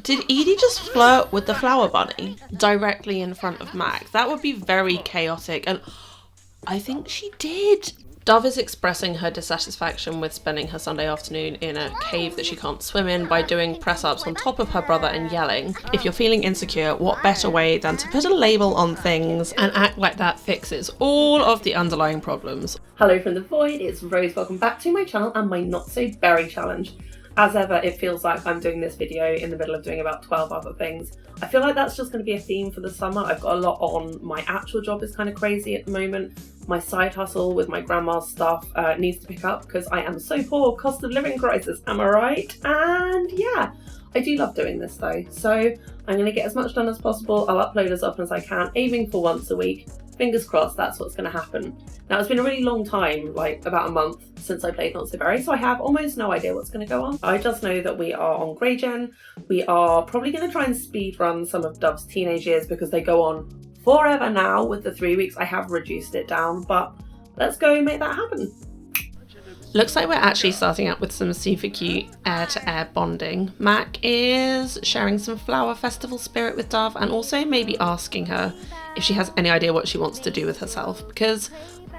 Did Edie just flirt with the flower bunny directly in front of Mac? That would be very chaotic, and I think she did. Dove is expressing her dissatisfaction with spending her Sunday afternoon in a cave that she can't swim in by doing press-ups on top of her brother and yelling. If you're feeling insecure, what better way than to put a label on things and act like that fixes all of the underlying problems. Hello from the void, it's Rose. Welcome back to my channel and my not so berry challenge. As ever, it feels like I'm doing this video in the middle of doing about 12 other things. I feel like that's just going to be a theme for the summer. I've got a lot on. My actual job is kind of crazy at the moment. My side hustle with my grandma's stuff needs to pick up because I am so poor. Cost of living crisis, am I right? And yeah, I do love doing this though. So I'm going to get as much done as possible. I'll upload as often as I can, aiming for once a week. Fingers crossed that's what's going to happen. Now, it's been a really long time, like about a month, since I played Not So Berry, so I have almost no idea what's going to go on. I just know that we are on Grey Gen. We are probably going to try and speed run some of Dove's teenage years because they go on forever now with the 3 weeks. I have reduced it down, but let's go make that happen. Looks like we're actually starting out with some super cute air-to-air bonding. Mac is sharing some flower festival spirit with Dove and also maybe asking her if she has any idea what she wants to do with herself, because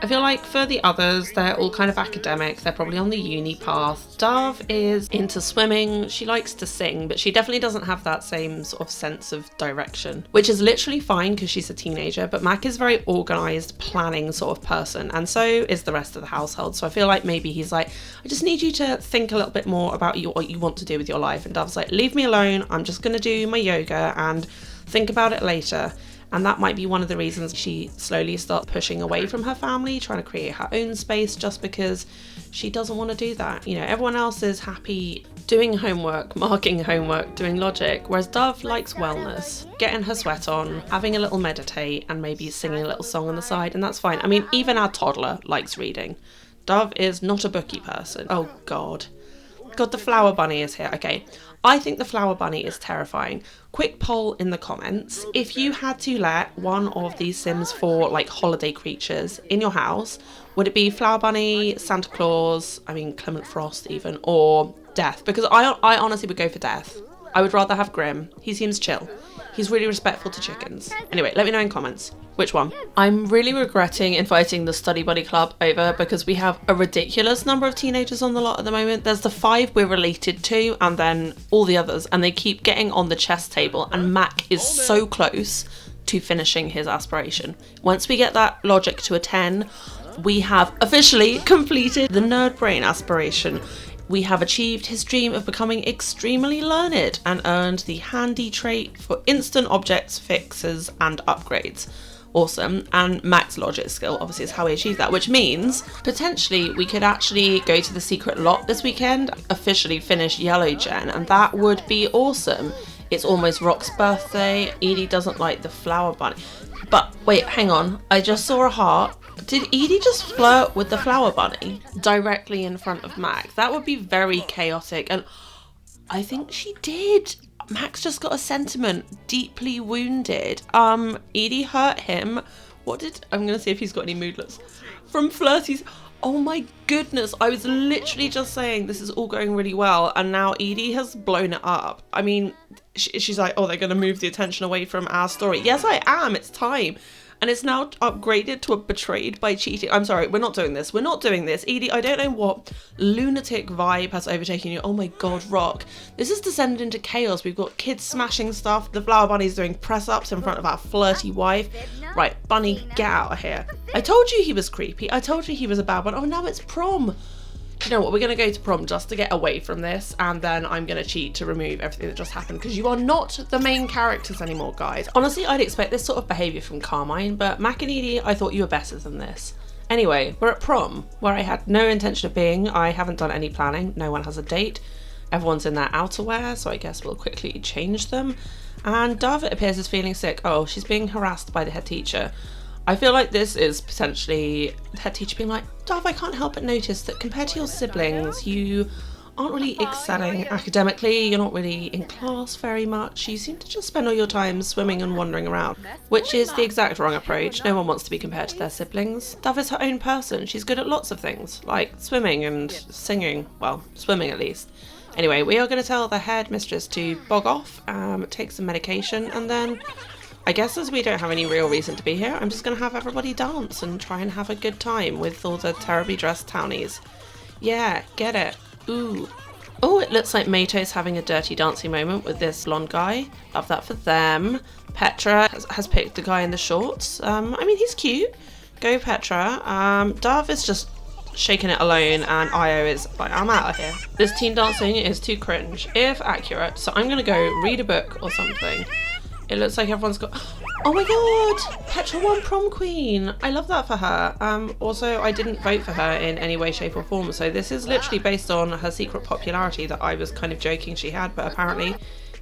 I feel like for the others, they're all kind of academic, they're probably on the uni path. Dove is into swimming, she likes to sing, but she definitely doesn't have that same sort of sense of direction, which is literally fine because she's a teenager, but Mac is a very organised, planning sort of person, and so is the rest of the household. So I feel like maybe he's like, I just need you to think a little bit more about what you want to do with your life, and Dove's like, leave me alone, I'm just going to do my yoga and think about it later. And that might be one of the reasons she slowly starts pushing away from her family, trying to create her own space just because she doesn't want to do that. You know, everyone else is happy doing homework, marking homework, doing logic, whereas Dove likes wellness, getting her sweat on, having a little meditate, and maybe singing a little song on the side, and that's fine. I mean, even our toddler likes reading. Dove is not a bookie person. Oh God. God, the flower bunny is here. Okay, I think the flower bunny is terrifying. Quick poll in the comments. If you had to let one of these Sims 4 like holiday creatures in your house, would it be flower bunny, Santa Claus, I mean Clement Frost even, or Death? Because I honestly would go for Death. I would rather have Grim. He seems chill. He's really respectful to chickens. Anyway, let me know in comments. Which one? I'm really regretting inviting the Study Buddy Club over because we have a ridiculous number of teenagers on the lot at the moment. There's the 5 we're related to and then all the others, and they keep getting on the chess table, and Mac is so close to finishing his aspiration. Once we get that logic to a 10, we have officially completed the nerd brain aspiration. We have achieved his dream of becoming extremely learned and earned the handy trait for instant objects, fixes and upgrades. Awesome. And Mac's logic skill obviously is how we achieve that, which means potentially we could actually go to the secret lot this weekend, officially finish Yellow Gen, and that would be awesome. It's almost Rock's birthday. Edie doesn't like the flower bunny. But wait, hang on. I just saw a heart. Did Edie just flirt with the flower bunny directly in front of Mac? That would be very chaotic, and I think she did. Mac's just got a sentiment, deeply wounded. Edie hurt him. I'm gonna see if he's got any moodlets. From flirties. Oh my goodness, I was literally just saying this is all going really well, and now Edie has blown it up. I mean, she's like, oh, they're gonna move the attention away from our story. Yes, I am, it's time. And it's now upgraded to a betrayed by cheating. I'm sorry, we're not doing this. We're not doing this. Edie, I don't know what lunatic vibe has overtaken you. Oh my God, Rock. This has descended into chaos. We've got kids smashing stuff. The flower bunny's doing press-ups in front of our flirty wife. Right, Bunny, get out of here. I told you he was creepy. I told you he was a bad one. Oh, now it's prom. You know what, we're going to go to prom just to get away from this, and then I'm going to cheat to remove everything that just happened, because you are not the main characters anymore, guys. Honestly, I'd expect this sort of behaviour from Carmine, but Mac and Edy, I thought you were better than this. Anyway, we're at prom, where I had no intention of being. I haven't done any planning, no one has a date. Everyone's in their outerwear, so I guess we'll quickly change them. And Dove, it appears, is feeling sick. Oh, she's being harassed by the head teacher. I feel like this is potentially the head teacher being like, Dove, I can't help but notice that compared to your siblings, you aren't really excelling academically, you're not really in class very much, you seem to just spend all your time swimming and wandering around, which is the exact wrong approach. No one wants to be compared to their siblings. Dove is her own person, she's good at lots of things, like swimming and singing, well, swimming at least. Anyway, we are going to tell the headmistress to bog off, take some medication, and then I guess as we don't have any real reason to be here, I'm just going to have everybody dance and try and have a good time with all the terribly dressed townies. Yeah, get it. Ooh. Oh, it looks like Mato's having a dirty dancing moment with this blonde guy. Love that for them. Petra has picked the guy in the shorts. I mean, he's cute. Go Petra. Dove is just shaking it alone, and Io is like, I'm out of here. This teen dancing is too cringe, if accurate, so I'm gonna go read a book or something. It looks like everyone's got... Oh my god! Petra won prom queen! I love that for her. Also, I didn't vote for her in any way, shape or form, so this is literally based on her secret popularity that I was kind of joking she had, but apparently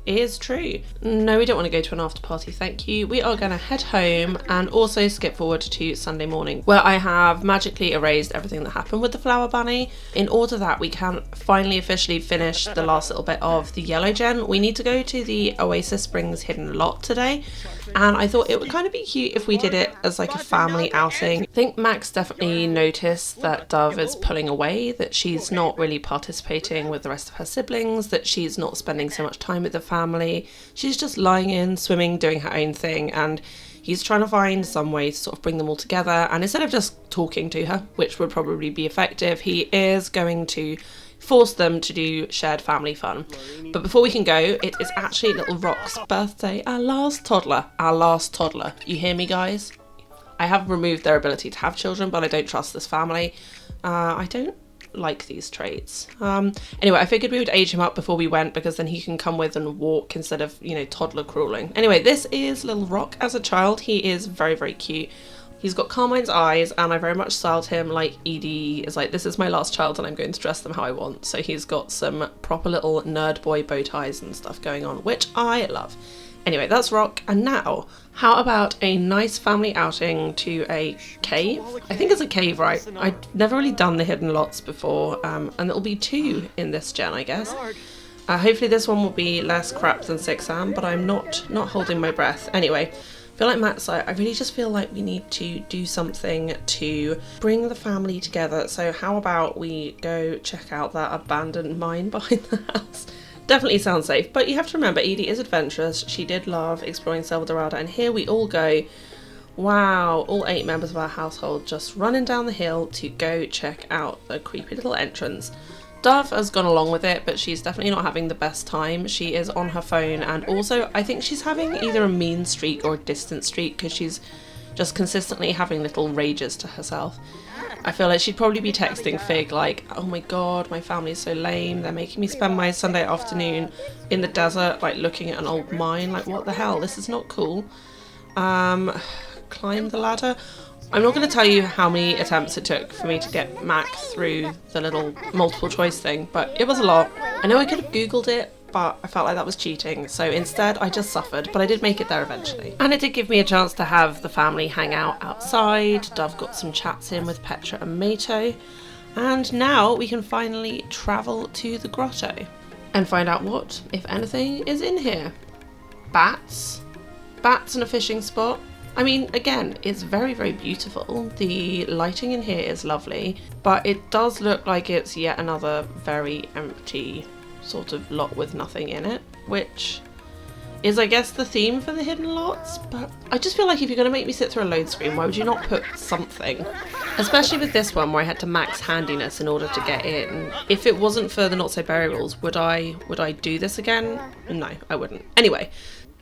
it is true. No, we don't want to go to an after party, thank you. We are going to head home and also skip forward to Sunday morning, where I have magically erased everything that happened with the flower bunny. In order that we can finally officially finish the last little bit of the yellow gen, we need to go to the Oasis Springs hidden lot today, and I thought it would kind of be cute if we did it as like a family outing. I think Max definitely noticed that Dove is pulling away, that she's not really participating with the rest of her siblings, that she's not spending so much time with the family. She's just lying in, swimming, doing her own thing, and he's trying to find some way to sort of bring them all together, and instead of just talking to her, which would probably be effective, he is going to force them to do shared family fun. But before we can go, it is actually little Rock's birthday. Our last toddler. You hear me, guys? I have removed their ability to have children, but I don't trust this family. I don't like these traits. Anyway, I figured we would age him up before we went, because then he can come with and walk instead of, you know, toddler crawling. Anyway, this is little Rock as a child. He is very, very cute. He's got Carmine's eyes, and I very much styled him like Edie is like, this is my last child and I'm going to dress them how I want. So he's got some proper little nerd boy bow ties and stuff going on, which I love. Anyway, that's Rock. And now, how about a nice family outing to a cave? I think it's a cave, right? I've never really done the hidden lots before, and it'll be 2 in this gen, I guess. Hopefully this one will be less crap than 6am, but I'm not holding my breath. Anyway, I feel like Matt's like, I really just feel like we need to do something to bring the family together. So how about we go check out that abandoned mine behind the house? Definitely sounds safe, but you have to remember, Edie is adventurous. She did love exploring Selva Dorada, and here we all go. Wow, all 8 members of our household just running down the hill to go check out the creepy little entrance. Dove has gone along with it, but she's definitely not having the best time. She is on her phone, and also I think she's having either a mean streak or a distant streak, because she's just consistently having little rages to herself. I feel like she'd probably be texting Fig like, oh my god, my family's so lame, they're making me spend my Sunday afternoon in the desert, like looking at an old mine, like what the hell, this is not cool. Climb the ladder. I'm not going to tell you how many attempts it took for me to get Mac through the little multiple choice thing, but it was a lot. I know I could have googled it, but I felt like that was cheating, so instead I just suffered, but I did make it there eventually. And it did give me a chance to have the family hang out outside. Dove got some chats in with Petra and Mato, and now we can finally travel to the grotto and find out what, if anything, is in here. Bats? Bats and a fishing spot. I mean, again, it's very, very beautiful. The lighting in here is lovely, but it does look like it's yet another very empty sort of lot with nothing in it, which is, I guess, the theme for the hidden lots. But I just feel like if you're going to make me sit through a load screen, why would you not put something? Especially with this one where I had to max handiness in order to get in. If it wasn't for the not so berry rules, would I do this again? No, I wouldn't. Anyway,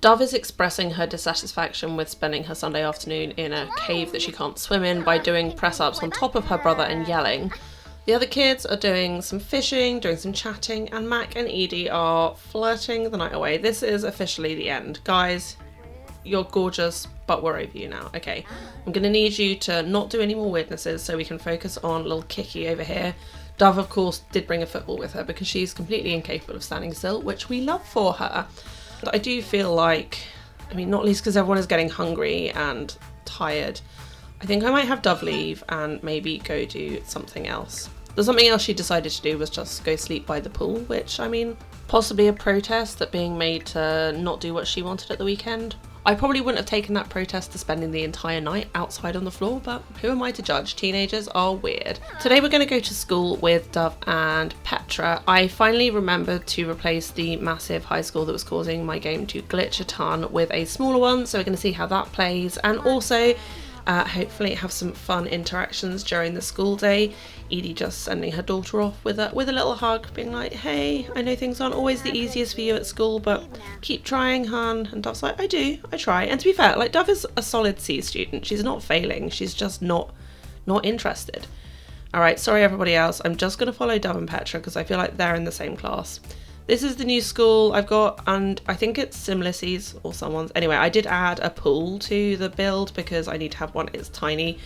Dove is expressing her dissatisfaction with spending her Sunday afternoon in a cave that she can't swim in by doing press-ups on top of her brother and yelling. The other kids are doing some fishing, doing some chatting, and Mac and Edy are flirting the night away. This is officially the end. Guys, you're gorgeous, but we're over you now. Okay, I'm going to need you to not do any more weirdnesses so we can focus on little Kiki over here. Dove, of course, did bring a football with her because she's completely incapable of standing still, which we love for her. But I do feel like, I mean, not least because everyone is getting hungry and tired, I think I might have Dove leave and maybe go do something else. The something else she decided to do was just go sleep by the pool, which, I mean, possibly a protest at being made to not do what she wanted at the weekend. I probably wouldn't have taken that protest to spending the entire night outside on the floor, but who am I to judge? Teenagers are weird. Today we're going to go to school with Dove and Petra. I finally remembered to replace the massive high score that was causing my game to glitch a ton with a smaller one, so we're going to see how that plays, and also hopefully have some fun interactions during the school day. Edie just sending her daughter off with a little hug, being like, hey, I know things aren't always the easiest for you at school, but keep trying, hun. And Dove's like, I try. And to be fair, like, Dove is a solid C student. She's not failing, she's just not interested. Alright, sorry everybody else, I'm just going to follow Dove and Petra because I feel like they're in the same class. This is the new school I've got, and I think it's Simlissy's or someone's. Anyway, I did add a pool to the build because I need to have one. It's tiny.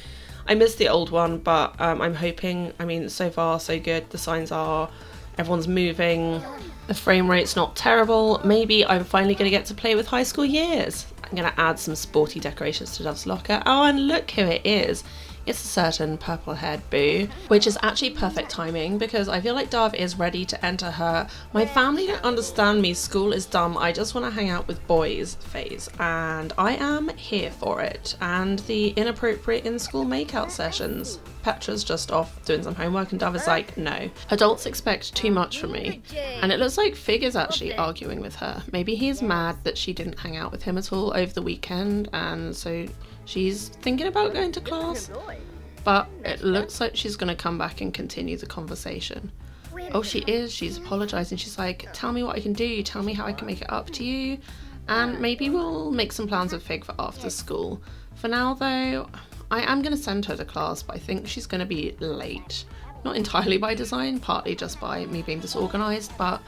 I missed the old one, but I'm hoping, I mean, so far so good. The signs are, everyone's moving, the frame rate's not terrible. Maybe I'm finally going to get to play with high school years. I'm going to add some sporty decorations to Dove's locker. Oh, and look who it is. It's a certain purple-haired boo, which is actually perfect timing because I feel like Dove is ready to enter her "my family don't understand me, school is dumb, I just want to hang out with boys" phase, and I am here for it. And the inappropriate in-school makeout sessions. Petra's just off doing some homework and Dove is like, no. Adults expect too much from me. And it looks like Fig is actually arguing with her. Maybe he's mad that she didn't hang out with him at all over the weekend, and so she's thinking about going to class, but it looks like she's going to come back and continue the conversation. Oh, she is. She's apologising. She's like, tell me what I can do. Tell me how I can make it up to you. And maybe we'll make some plans with Fig for after school. For now, though, I am going to send her to class, but I think she's going to be late. Not entirely by design, partly just by me being disorganised, but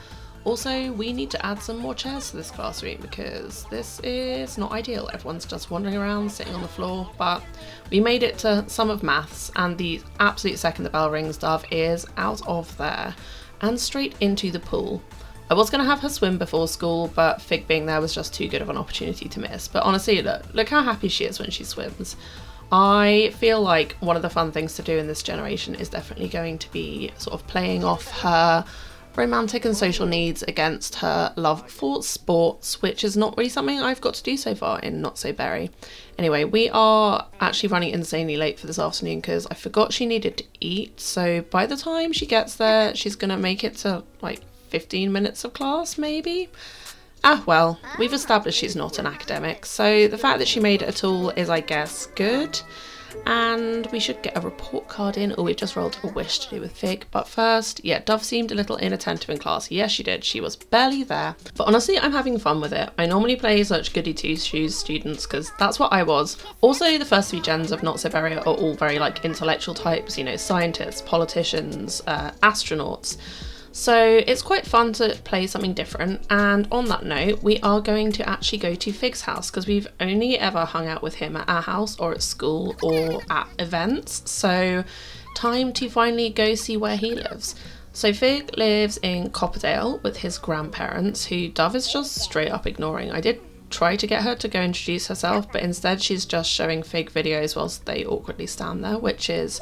also, we need to add some more chairs to this classroom because this is not ideal. Everyone's just wandering around, sitting on the floor, but we made it to some of maths, and the absolute second the bell rings, Dove is out of there and straight into the pool. I was going to have her swim before school, but Fig being there was just too good of an opportunity to miss. But honestly, look how happy she is when she swims. I feel like one of the fun things to do in this generation is definitely going to be sort of playing off her romantic and social needs against her love for sports, which is not really something I've got to do so far in Not So Berry. Anyway, we are actually running insanely late for this afternoon because I forgot she needed to eat, so by the time she gets there, she's gonna make it to like 15 minutes of class, maybe? Ah, well, we've established she's not an academic, so the fact that she made it at all is, I guess, good. And we should get a report card in. Oh, we've just rolled a wish to do with Fig. But first, yeah, Dove seemed a little inattentive in class. Yes, she did. She was barely there. But honestly, I'm having fun with it. I normally play such goody two-shoes students because that's what I was. Also, the first 3 gens of Not So Berry are all very like intellectual types, you know, scientists, politicians, astronauts. So it's quite fun to play something different, and on that note, we are going to actually go to Fig's house because we've only ever hung out with him at our house or at school or at events, so time to finally go see where he lives. So Fig lives in Copperdale with his grandparents, who Dove is just straight up ignoring. I did try to get her to go introduce herself, but instead she's just showing Fig videos whilst they awkwardly stand there, which is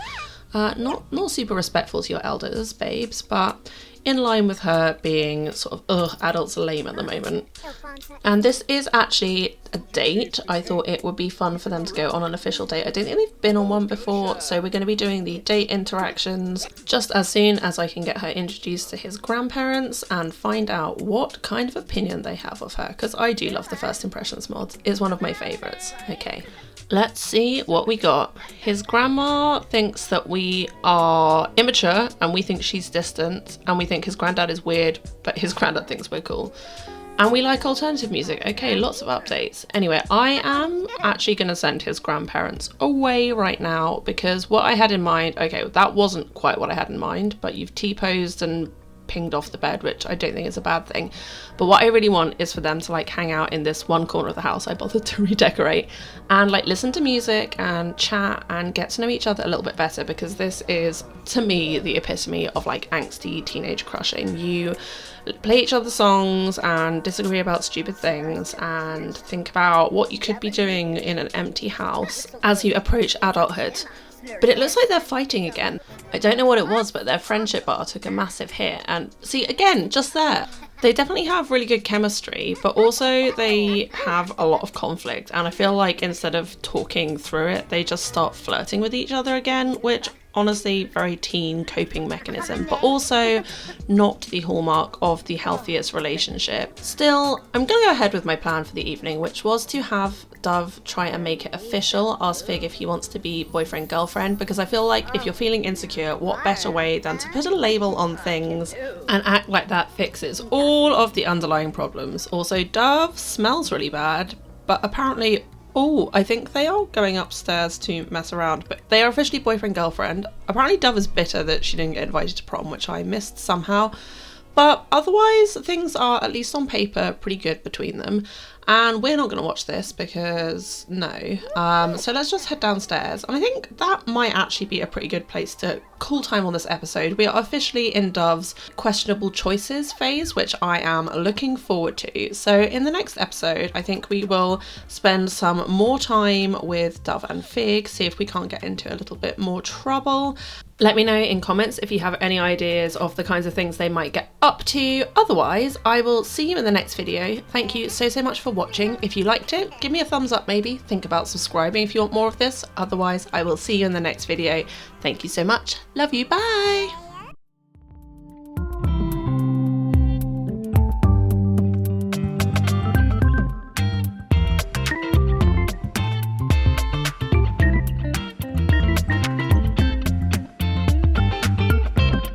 not super respectful to your elders, babes, but in line with her being sort of, adults are lame at the moment. And this is actually a date. I thought it would be fun for them to go on an official date. I don't think they've been on one before, so we're going to be doing the date interactions just as soon as I can get her introduced to his grandparents and find out what kind of opinion they have of her, because I do love the first impressions mod. It's one of my favourites. Okay. Let's see what we got. His grandma thinks that we are immature and we think she's distant, and we think his granddad is weird, but his granddad thinks we're cool. And we like alternative music. Okay, lots of updates. Anyway, I am actually going to send his grandparents away right now because what I had in mind, okay, that wasn't quite what I had in mind, but you've T-posed and pinged off the bed, which I don't think is a bad thing. But what I really want is for them to like hang out in this one corner of the house I bothered to redecorate and like listen to music and chat and get to know each other a little bit better, because this is to me the epitome of like angsty teenage crushing. You play each other's songs and disagree about stupid things and think about what you could be doing in an empty house as you approach adulthood. But it looks like they're fighting again. I don't know what it was, but their friendship bar took a massive hit. And see, again, just there. They definitely have really good chemistry, but also they have a lot of conflict, and I feel like instead of talking through it, they just start flirting with each other again, which honestly, very teen coping mechanism, but also not the hallmark of the healthiest relationship. Still, I'm gonna go ahead with my plan for the evening, which was to have Dove try and make it official, ask Fig if he wants to be boyfriend girlfriend, because I feel like if you're feeling insecure, what better way than to put a label on things and act like that fixes all of the underlying problems. Also, Dove smells really bad, but apparently, oh, I think they are going upstairs to mess around, but they are officially boyfriend girlfriend. Apparently Dove is bitter that she didn't get invited to prom, which I missed somehow. But otherwise, things are, at least on paper, pretty good between them. And we're not going to watch this because no. So let's just head downstairs. And I think that might actually be a pretty good place to call time on this episode. We are officially in Dove's questionable choices phase, which I am looking forward to. So in the next episode, I think we will spend some more time with Dove and Fig, see if we can't get into a little bit more trouble. Let me know in comments if you have any ideas of the kinds of things they might get up to. Otherwise, I will see you in the next video. Thank you so much for watching. If you liked it, give me a thumbs up maybe. Think about subscribing if you want more of this. Otherwise, I will see you in the next video. Thank you so much. Love you. Bye.